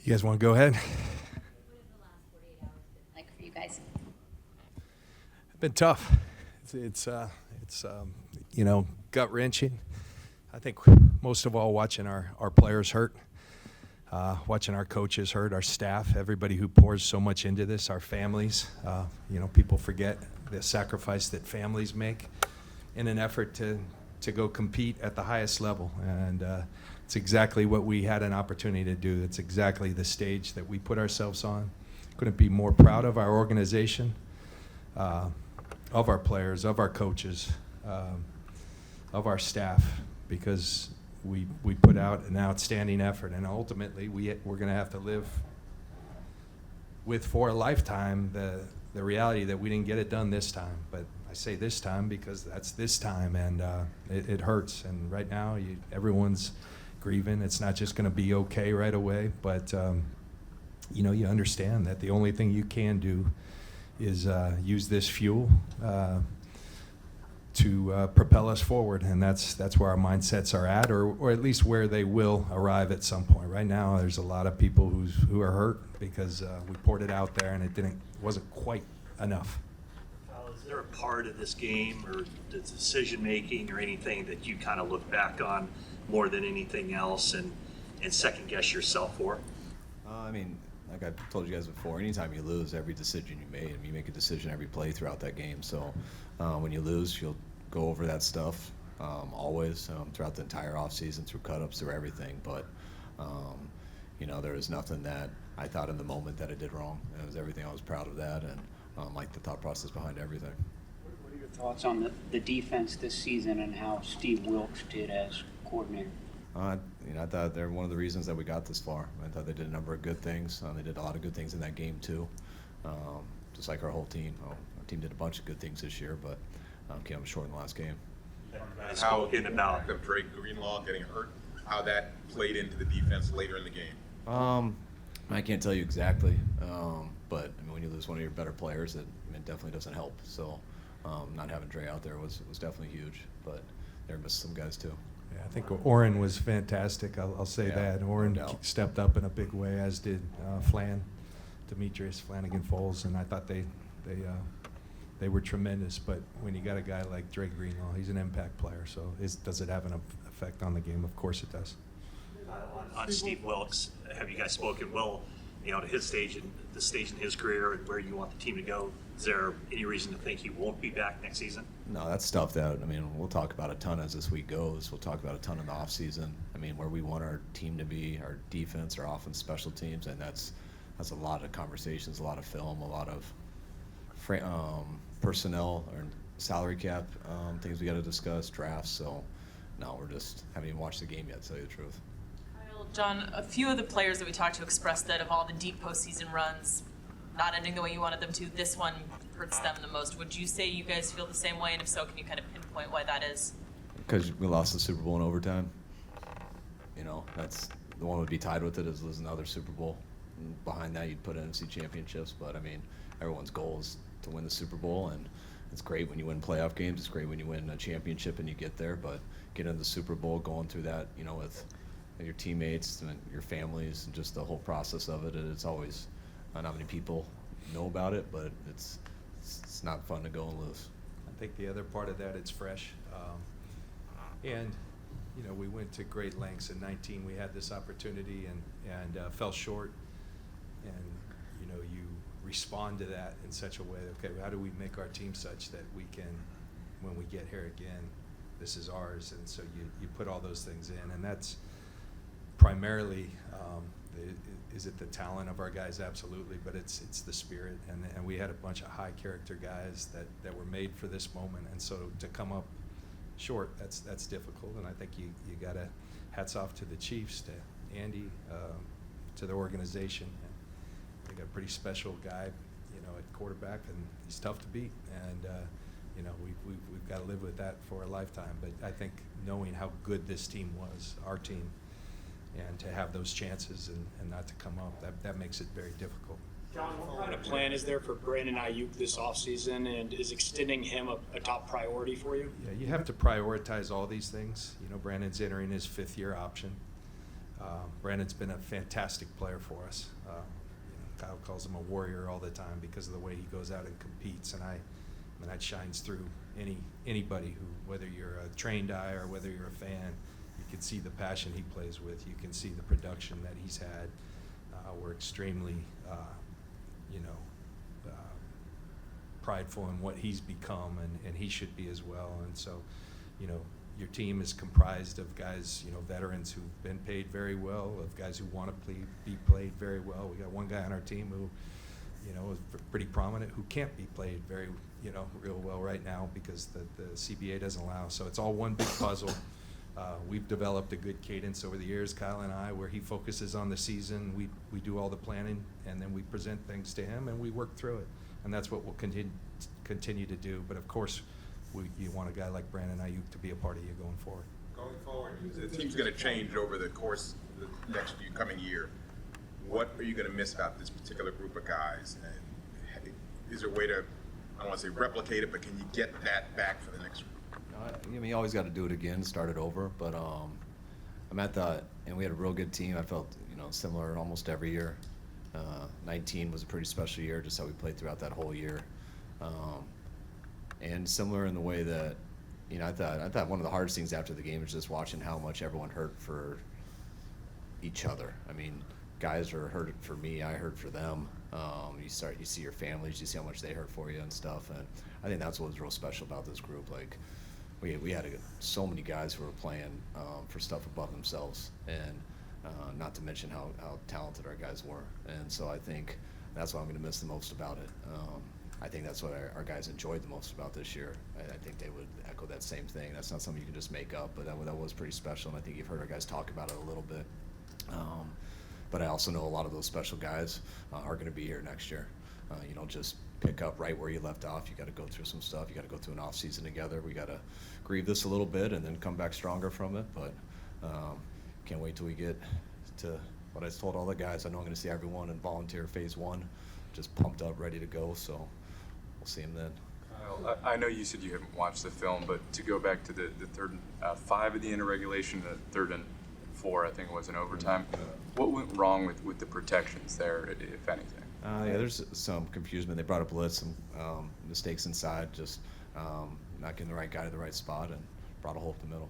You guys want to go ahead? What has the last 48 hours been like for you guys? It's been tough. It's gut wrenching. I think most of all watching our players hurt, watching our coaches hurt, our staff, everybody who pours so much into this, our families. People forget the sacrifice that families make in an effort to go compete at the highest level. And it's exactly what we had an opportunity to do. It's exactly the stage that we put ourselves on. Couldn't be more proud of our organization, of our players, of our coaches, of our staff, because we put out an outstanding effort. And ultimately, we're going to have to live with for a lifetime the reality that we didn't get it done this time. But I say this time because that's this time, and it hurts. And right now, everyone's grieving. It's not just going to be okay right away, but you understand that the only thing you can do is use this fuel to propel us forward, and that's where our mindsets are at, or at least where they will arrive at some point. Right now, there's a lot of people who are hurt because we poured it out there and it wasn't quite enough. Is there a part of this game or the decision making or anything that you kind of look back on more than anything else and second guess yourself for? Like I've told you guys before, anytime you lose, every decision you made, you make a decision every play throughout that game. So when you lose, you'll go over that stuff always throughout the entire offseason, through cut-ups, through everything. But, there was nothing that I thought in the moment that I did wrong. It was everything. I was proud of that and like the thought process behind everything. What are your thoughts on the defense this season and how Steve Wilks did as coordinator? I thought they're one of the reasons that we got this far. I thought they did a number of good things. They did a lot of good things in that game too, just like our whole team. Our team did a bunch of good things this year, but came up short in the last game. How about Drake Greenlaw getting hurt, how that played into the defense later in the game? I can't tell you exactly, but when you lose one of your better players, it definitely doesn't help. So not having Dre out there was definitely huge, but they missed some guys too. Yeah, I think Oren was fantastic. I'll say that. Oren stepped up in a big way, as did Demetrius Flanagan-Foles, and I thought they were tremendous. But when you got a guy like Drake Greenlaw, he's an impact player. So does it have an effect on the game? Of course it does. On Steve Wilks, have you guys spoken to his stage and the stage in his career and where you want the team to go? Is there any reason to think he won't be back next season? No, that's stuff that, we'll talk about a ton as this week goes. We'll talk about a ton in the offseason. Where we want our team to be, our defense, our offense, special teams, and that's a lot of conversations, a lot of film, a lot of personnel or salary cap things we got to discuss, drafts. So, no, haven't even watched the game yet, to tell you the truth. Kyle, John, a few of the players that we talked to expressed that of all the deep postseason runs, not ending the way you wanted them to, this one hurts them the most. Would you say you guys feel the same way? And if so, can you kind of pinpoint why that is? Because we lost the Super Bowl in overtime. That's the one would be tied with it is losing another Super Bowl. And behind that, you'd put NFC championships. But, everyone's goal is to win the Super Bowl. And it's great when you win playoff games. It's great when you win a championship and you get there. But getting into the Super Bowl, going through that, with your teammates and your families and just the whole process of it, it's always – not many people know about it, but it's not fun to go and lose. I think the other part of that, it's fresh. And we went to great lengths. In 19, we had this opportunity and fell short. And, you respond to that in such a way, okay, how do we make our team such that we can, when we get here again, this is ours. And so you put all those things in. And that's primarily is it the talent of our guys? Absolutely, but it's the spirit, and we had a bunch of high character guys that were made for this moment, and so to come up short, that's difficult. And I think you got to hats off to the Chiefs, to Andy, to the organization. And they got a pretty special guy, at quarterback, and he's tough to beat. And we've got to live with that for a lifetime. But I think knowing how good this team was, our team, and to have those chances and not to come up, that makes it very difficult. John, what kind of plan is there for Brandon Ayuk this offseason, and is extending him a top priority for you? Yeah, you have to prioritize all these things. Brandon's entering his fifth-year option. Brandon's been a fantastic player for us. Kyle calls him a warrior all the time because of the way he goes out and competes, and that shines through anybody who, whether you're a trained eye or whether you're a fan, you can see the passion he plays with. You can see the production that he's had. We're extremely, prideful in what he's become, and he should be as well. And so, your team is comprised of guys, veterans who've been paid very well, of guys who want to be played very well. We got one guy on our team who, is pretty prominent, who can't be played very, real well right now because the CBA doesn't allow. So it's all one big puzzle. We've developed a good cadence over the years, Kyle and I, where he focuses on the season. We do all the planning, and then we present things to him, and we work through it. And that's what we'll continue to do. But of course, you want a guy like Brandon Ayuk to be a part of you going forward. Going forward, the team's going to change over the course of the next coming year. What are you going to miss about this particular group of guys? And is there a way to, I don't want to say replicate it, but can you get that back for the next group? You always got to do it again, start it over. But and we had a real good team. I felt, similar almost every year. 19 was a pretty special year, just how we played throughout that whole year. And similar in the way that, I thought one of the hardest things after the game was just watching how much everyone hurt for each other. I mean, guys are hurt for me, I hurt for them. You see your families, you see how much they hurt for you and stuff. And I think that's what was real special about this group. Like, we had so many guys who were playing for stuff above themselves, and not to mention how talented our guys were. And so I think that's what I'm going to miss the most about it. I think that's what our guys enjoyed the most about this year. I think they would echo that same thing. That's not something you can just make up, but that was pretty special, and I think you've heard our guys talk about it a little bit. But I also know a lot of those special guys are going to be here next year. You don't just pick up right where you left off. You got to go through some stuff. You got to go through an off season together. We got to grieve this a little bit and then come back stronger from it. But can't wait till we get to what I told all the guys. I know I'm going to see everyone in volunteer phase 1, just pumped up, ready to go. So we'll see them then. Kyle, I know you said you haven't watched the film, but to go back to the third and 5 at the end of regulation, the third and 4, I think it was in overtime. What went wrong with the protections there, if anything? Yeah, there's some confusion. They brought up blitz, some mistakes inside, just not getting the right guy to the right spot, and brought a hole up the middle.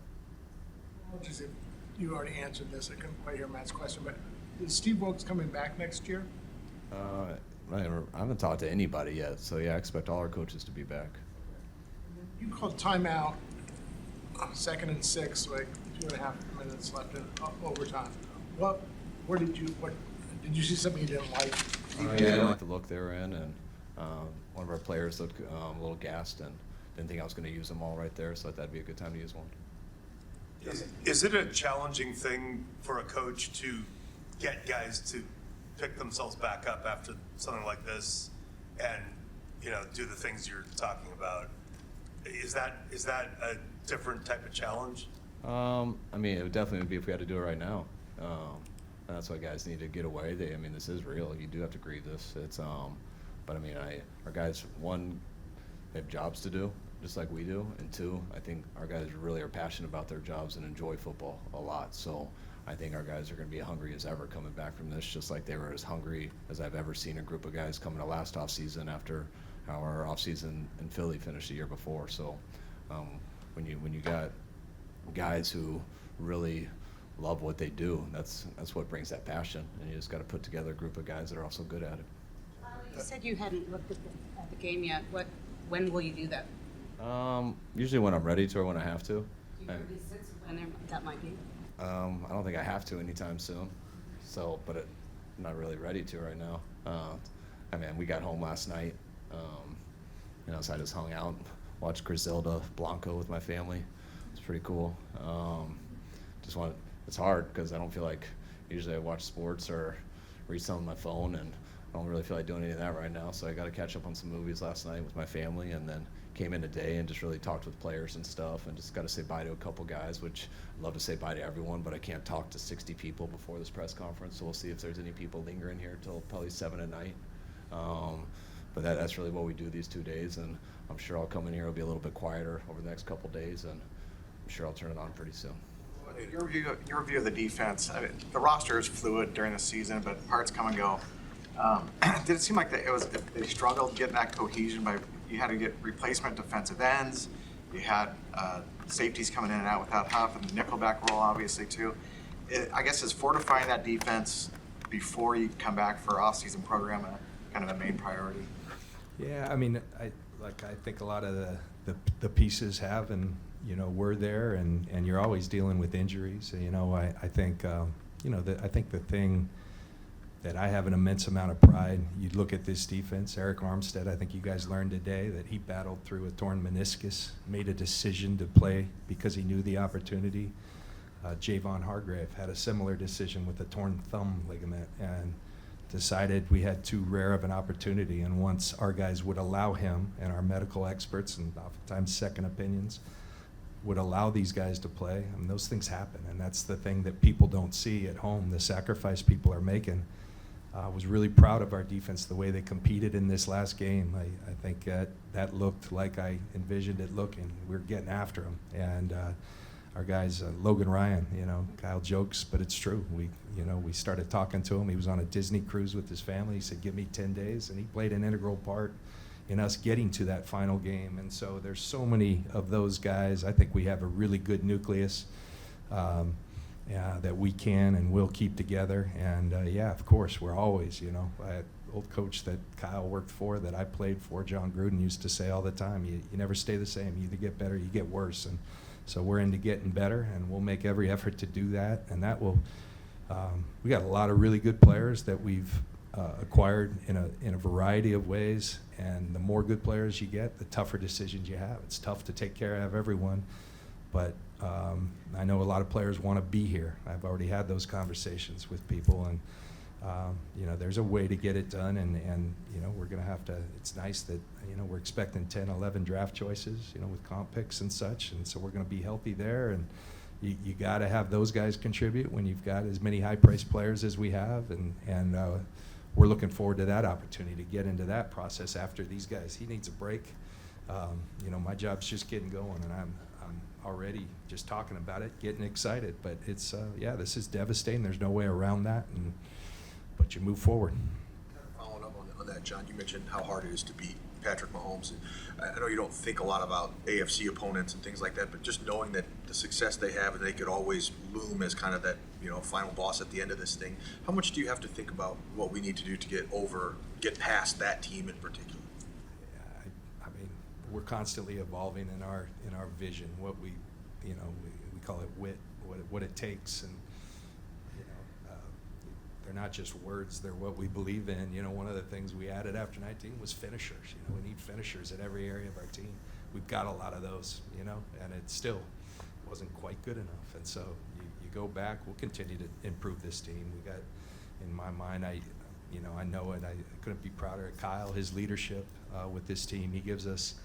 You already answered this. I couldn't quite hear Matt's question, but is Steve Wilkes coming back next year? I haven't talked to anybody yet, so yeah, I expect all our coaches to be back. You called timeout, 2nd and 6, like 2.5 minutes left in overtime. Did you see something you didn't like? Yeah, I didn't like the look they were in, and one of our players looked a little gassed, and didn't think I was going to use them all right there, so I thought that'd be a good time to use one. Is it a challenging thing for a coach to get guys to pick themselves back up after something like this and, do the things you're talking about? Is that a different type of challenge? I mean, it would definitely be if we had to do it right now. And that's why guys need to get away. This is real. You do have to grieve this. But our guys, 1, they have jobs to do, just like we do, and 2, I think our guys really are passionate about their jobs and enjoy football a lot. So I think our guys are going to be hungry as ever coming back from this, just like they were as hungry as I've ever seen a group of guys coming to last offseason after how our offseason in Philly finished the year before. So when you got guys who really love what they do, that's what brings that passion, and you just got to put together a group of guys that are also good at it. You said you hadn't looked at the game yet. When will you do that? Usually when I'm ready to or when I have to. Do you know when that might be? I don't think I have to anytime soon. So, but I'm not really ready to right now. We got home last night. So I just hung out, watched Griselda Blanco with my family. It's pretty cool. It's hard because I don't feel like usually I watch sports or read something on my phone, and I don't really feel like doing any of that right now. So I got to catch up on some movies last night with my family, and then came in today and just really talked with players and stuff, and just got to say bye to a couple guys, which I'd love to say bye to everyone, but I can't talk to 60 people before this press conference, so we'll see if there's any people lingering here till probably 7 at night. But that's really what we do these 2 days, and I'm sure I'll come in here, it'll be a little bit quieter over the next couple days, and I'm sure I'll turn it on pretty soon. Your view of the defense. I mean, the roster is fluid during the season, but parts come and go. Did it seem like they struggled getting that cohesion? You had to get replacement defensive ends. You had safeties coming in and out without Huff, and the nickelback role obviously too. I guess is fortifying that defense before you come back for off-season program kind of the main priority. Yeah, I mean, I think a lot of the pieces have, and we're there, and you're always dealing with injuries. I think I think the thing that I have an immense amount of pride. You look at this defense, Eric Armstead. I think you guys learned today that he battled through a torn meniscus, made a decision to play because he knew the opportunity. Javon Hargrave had a similar decision with a torn thumb ligament and decided we had too rare of an opportunity. And once our guys would allow him, and our medical experts and oftentimes second opinions would allow these guys to play, I mean, those things happen. And that's the thing that people don't see at home, the sacrifice people are making. I was really proud of our defense, the way they competed in this last game. I think that looked like I envisioned it looking. We were getting after them. And our guys, Logan Ryan, Kyle jokes, but it's true. We started talking to him. He was on a Disney cruise with his family. He said, give me 10 days. And he played an integral part in us getting to that final game. And so there's so many of those guys. I think we have a really good nucleus that we can and will keep together. And of course, we're always, old coach that Kyle worked for, that I played for, John Gruden, used to say all the time, you never stay the same. You either get better or you get worse. And so we're into getting better, and we'll make every effort to do that. And that will, we got a lot of really good players that we've acquired in a variety of ways. And the more good players you get, the tougher decisions you have. It's tough to take care of everyone, but I know a lot of players want to be here. I've already had those conversations with people, and there's a way to get it done, and we're going to have to. It's nice that we're expecting 10, 11 draft choices, with comp picks and such, and so we're going to be healthy there. And you got to have those guys contribute when you've got as many high-priced players as we have, and we're looking forward to that opportunity to get into that process after these guys. He needs a break. My job's just getting going, and I'm already just talking about it, getting excited. But it's this is devastating. There's no way around that, but you move forward. Following up on that, John, you mentioned how hard it is to beat Patrick Mahomes. And I know you don't think a lot about AFC opponents and things like that, but just knowing that the success they have and they could always loom as kind of that final boss at the end of this thing, how much do you have to think about what we need to do to get past that team in particular? I mean, we're constantly evolving in our vision. What we call it wit, what it takes, and they're not just words, they're what we believe in. One of the things we added after 19 was finishers. We need finishers at every area of our team. We've got a lot of those, and it still wasn't quite good enough. And so you go back, we'll continue to improve this team. We got, in my mind, I know it. I couldn't be prouder of Kyle, his leadership with this team. He gives us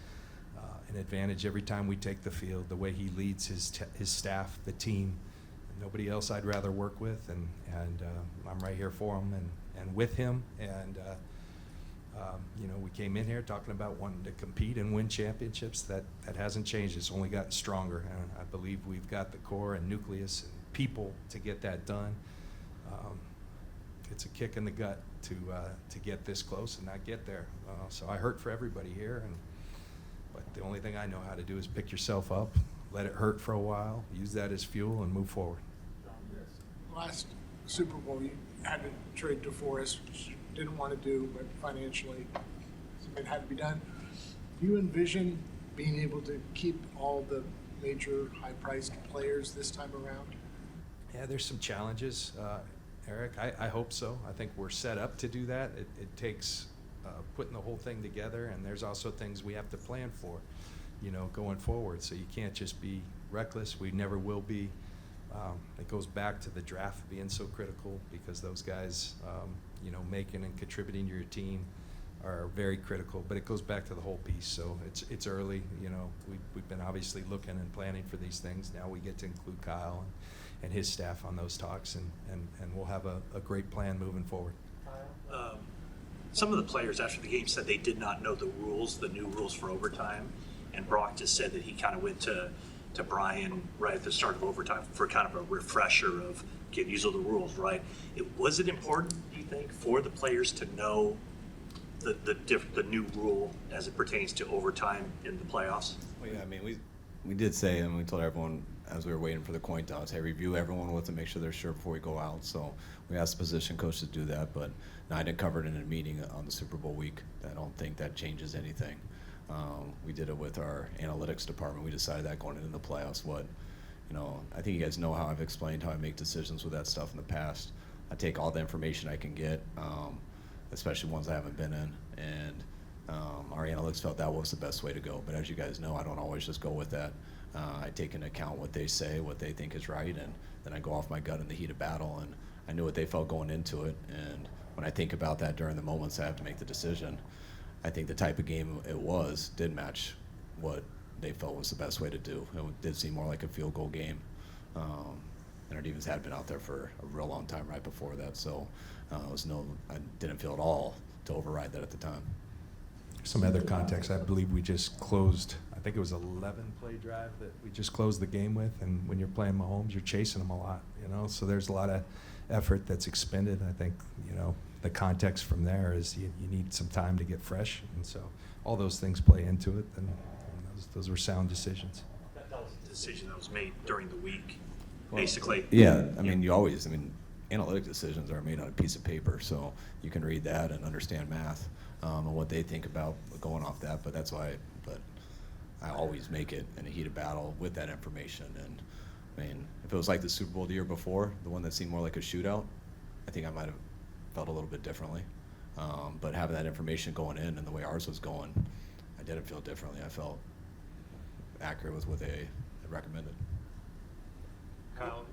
an advantage every time we take the field, the way he leads his staff, the team. Nobody else I'd rather work with, and I'm right here for him and with him. And we came in here talking about wanting to compete and win championships. That hasn't changed. It's only gotten stronger. And I believe we've got the core and nucleus and people to get that done. It's a kick in the gut to get this close and not get there. So I hurt for everybody here, but the only thing I know how to do is pick yourself up, let it hurt for a while, use that as fuel, and move forward. Last Super Bowl, you had to trade DeForest, which you didn't want to do, but financially it had to be done. Do you envision being able to keep all the major high-priced players this time around? Yeah, there's some challenges, Eric. I hope so. I think we're set up to do that. It takes putting the whole thing together, and there's also things we have to plan for, going forward. So you can't just be reckless. We never will be. It goes back to the draft being so critical, because those guys, making and contributing to your team are very critical. But it goes back to the whole piece. So it's early. We've been obviously looking and planning for these things. Now we get to include Kyle and his staff on those talks, and we'll have a great plan moving forward. Some of the players after the game said they did not know the new rules for overtime, and Brock just said that he kind of went to to Brian right at the start of overtime for kind of a refresher of, okay, these are the rules, right? Was it important, do you think, for the players to know the new rule as it pertains to overtime in the playoffs? Well, yeah, I mean, we did say, and we told everyone as we were waiting for the coin toss, hey, review everyone with to make sure they're sure before we go out. So we asked the position coach to do that, but no, I didn't cover it in a meeting on the Super Bowl week. I don't think that changes anything. We did it with our analytics department. We decided that going into the playoffs. I think you guys know how I've explained how I make decisions with that stuff in the past. I take all the information I can get, especially ones I haven't been in, and our analytics felt that was the best way to go. But as you guys know, I don't always just go with that. I take into account what they say, what they think is right, and then I go off my gut in the heat of battle. And I knew what they felt going into it. And when I think about that during the moments I have to make the decision, I think the type of game it was did match what they felt was the best way to do. It did seem more like a field goal game. And our defense had been out there for a real long time right before that. So I didn't feel at all to override that at the time. Some other context, I believe we just closed, I think it was 11-play drive that we just closed the game with. And when you're playing Mahomes, you're chasing them a lot, So there's a lot of effort that's expended. I think, the context from there is you need some time to get fresh. And so all those things play into it. And those were sound decisions. That was a decision that was made during the week, basically. Yeah, analytic decisions are made on a piece of paper, so you can read that and understand math and what they think about going off that. But I always make it in a heat of battle with that information. And if it was like the Super Bowl the year before, the one that seemed more like a shootout, I think I might have felt a little bit differently. But having that information going in and the way ours was going, I didn't feel differently. I felt accurate with what they had recommended. Kyle,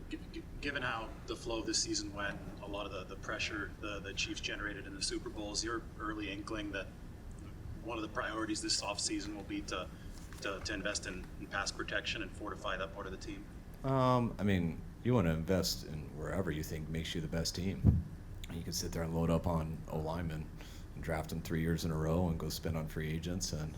given how the flow of this season went, a lot of the pressure the Chiefs generated in the Super Bowl, is your early inkling that one of the priorities this offseason will be to invest in pass protection and fortify that part of the team? You want to invest in wherever you think makes you the best team. You can sit there and load up on O-linemen and draft them 3 years in a row and go spend on free agents and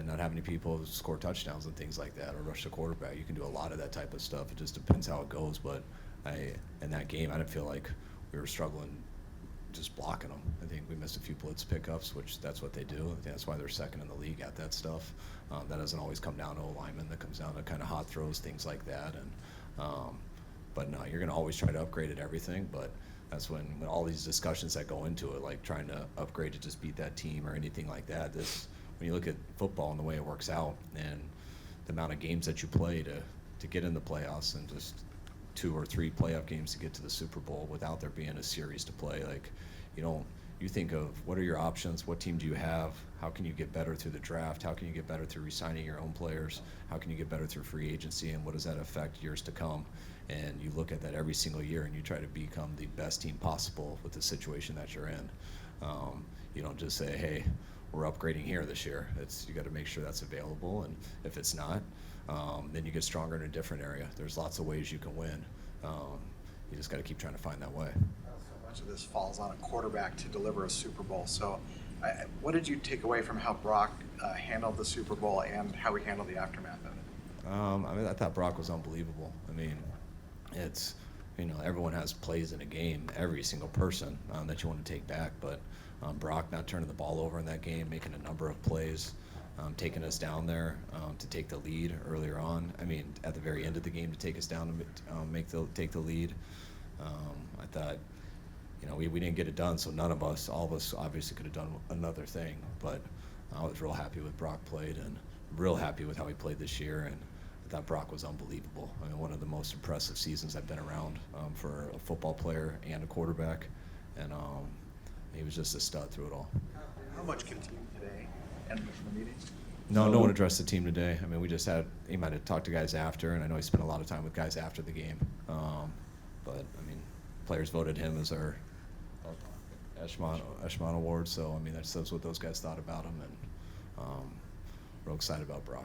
not have any people score touchdowns and things like that or rush the quarterback. You can do a lot of that type of stuff. It just depends how it goes. But in that game, I didn't feel like we were struggling just blocking them. I think we missed a few blitz pickups, which that's what they do. I think that's why they're second in the league at that stuff. That doesn't always come down to O-linemen. That comes down to kind of hot throws, things like that. But no, you're going to always try to upgrade at everything. But that's when all these discussions that go into it, like trying to upgrade to just beat that team or anything like that, when you look at football and the way it works out and the amount of games that you play to get in the playoffs and just 2 or 3 playoff games to get to the Super Bowl without there being a series to play, you think of what are your options, what team do you have, how can you get better through the draft, how can you get better through re-signing your own players, how can you get better through free agency, and what does that affect years to come? And you look at that every single year and you try to become the best team possible with the situation that you're in. You don't just say, hey, we're upgrading here this year. You got to make sure that's available, and if it's not, then you get stronger in a different area. There's lots of ways you can win. You just got to keep trying to find that way. So much of this falls on a quarterback to deliver a Super Bowl. So what did you take away from how Brock handled the Super Bowl and how he handled the aftermath of it? I thought Brock was unbelievable. It's, everyone has plays in a game, every single person that you want to take back, but Brock not turning the ball over in that game, making a number of plays, taking us down there to take the lead earlier on. At the very end of the game to take us down to take the lead. I thought, we didn't get it done, so all of us obviously could have done another thing, but I was real happy with Brock played and real happy with how he played this year, and I thought Brock was unbelievable. One of the most impressive seasons I've been around for a football player and a quarterback, and he was just a stud through it all. How much can team today end the meeting? No one addressed the team today. We just he might have talked to guys after, and I know he spent a lot of time with guys after the game. But players voted him as our Eshmon Award, so that's what those guys thought about him, and real excited about Brock.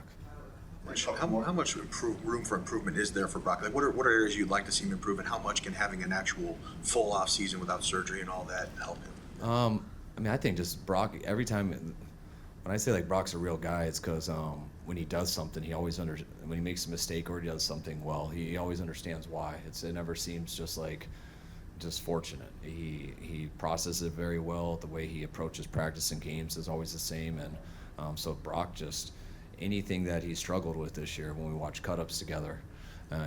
How much room for improvement is there for Brock? What are areas you'd like to see him improve, and how much can having an actual full off season without surgery and all that help him? I think just Brock, every time when I say like Brock's a real guy, it's because when he does something, when he makes a mistake or he does something well, he always understands why. It never seems just fortunate. He processes it very well. The way he approaches practice and games is always the same. And so Brock, just anything that he struggled with this year, when we watch cut-ups together,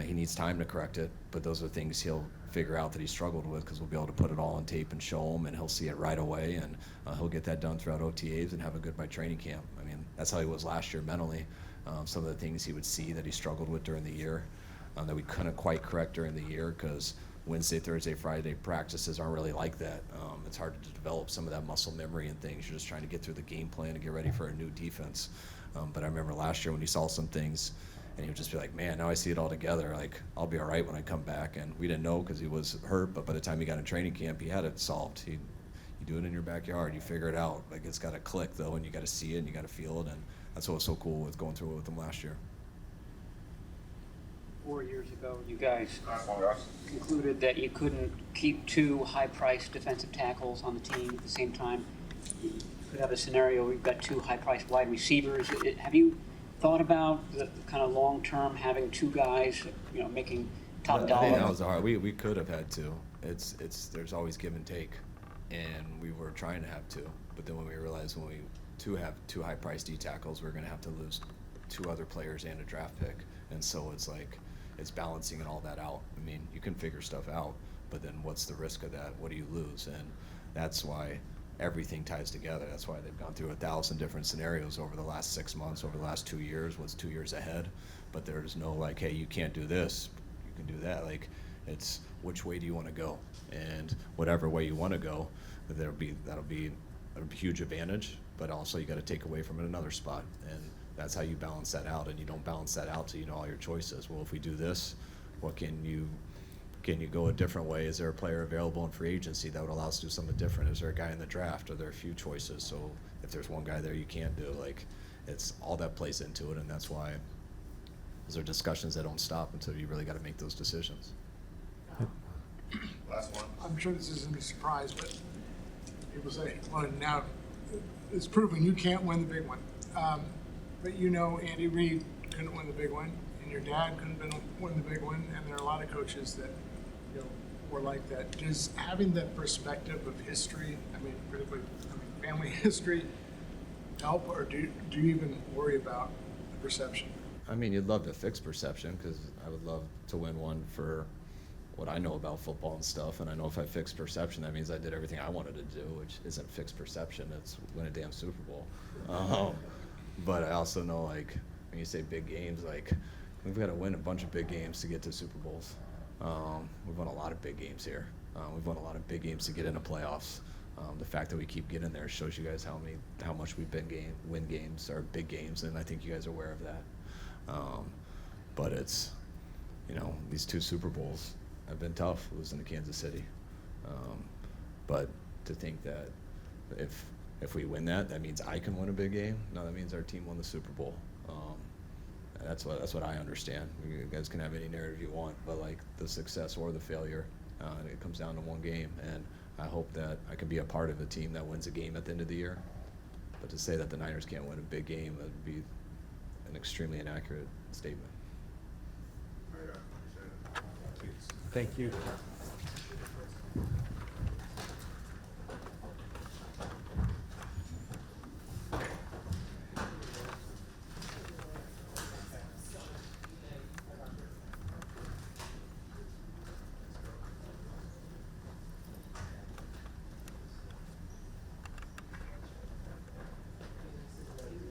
he needs time to correct it, but those are things he'll figure out that he struggled with, because we'll be able to put it all on tape and show him, and he'll see it right away, and he'll get that done throughout OTAs and have a good by training camp. I mean, that's how he was last year mentally. Some of the things he would see that he struggled with during the year, that we couldn't quite correct during the year, because Wednesday, Thursday, Friday practices aren't really like that. It's hard to develop some of that muscle memory and things. You're just trying to get through the game plan and get ready for a new defense. But I remember last year when he saw some things, and he would just be like, man, now I see it all together. Like, I'll be all right when I come back. And we didn't know because he was hurt, but by the time he got in training camp, he had it solved. You do it in your backyard, you figure it out. Like, it's got to click, though, and you got to see it, and you got to feel it. And that's what was so cool with going through it with him last year. 4 years ago, you guys concluded that you couldn't keep two high-priced defensive tackles on the team at the same time. You could have a scenario where you've got two high-priced wide receivers. Have you thought about the kind of long-term having two guys, making top dollar? I think that was hard. We could have had two. There's always give and take, and we were trying to have two. But then when we realized when we have two high-priced D tackles, we're going to have to lose two other players and a draft pick, and so it's balancing and all that out. I mean, you can figure stuff out, but then what's the risk of that? What do you lose? And that's why everything ties together. That's why they've gone through 1,000 different scenarios over the last 6 months, over the last 2 years. What's 2 years ahead? But there's no like, hey, you can't do this, you can do that. Like, it's which way do you want to go? And whatever way you want to go, that'll be a huge advantage. But also you got to take away from it another spot, and that's how you balance that out. And you don't balance that out till you know all your choices. Well, if we do this, what can you go a different way? Is there a player available in free agency that would allow us to do something different? Is there a guy in the draft? Are there a few choices? So if there's one guy there you can't do, like, it's all that plays into it, and that's why those are discussions that don't stop until you really got to make those decisions. Last one. I'm sure this isn't a surprise, but people say, well, now it's proven you can't win the big one. But Andy Reid couldn't win the big one, and your dad couldn't win the big one, and there are a lot of coaches that were like that. Does having that perspective of history, particularly family history, help, or do you even worry about the perception? I mean, you'd love to fix perception, because I would love to win one for what I know about football and stuff. And I know if I fix perception, that means I did everything I wanted to do, which isn't fix perception. It's win a damn Super Bowl. But I also know, like, when you say big games, like, we've got to win a bunch of big games to get to Super Bowls. We've won a lot of big games here. We've won a lot of big games to get into playoffs. The fact that we keep getting there shows you guys how much we've win games or big games, and I think you guys are aware of that. But it's, these two Super Bowls have been tough, losing to Kansas City. But to think that if we win that means I can win a big game. No, that means our team won the Super Bowl. That's what I understand. You guys can have any narrative you want, but like the success or the failure, it comes down to one game. And I hope that I can be a part of a team that wins a game at the end of the year. But to say that the Niners can't win a big game, that would be an extremely inaccurate statement. Thank you.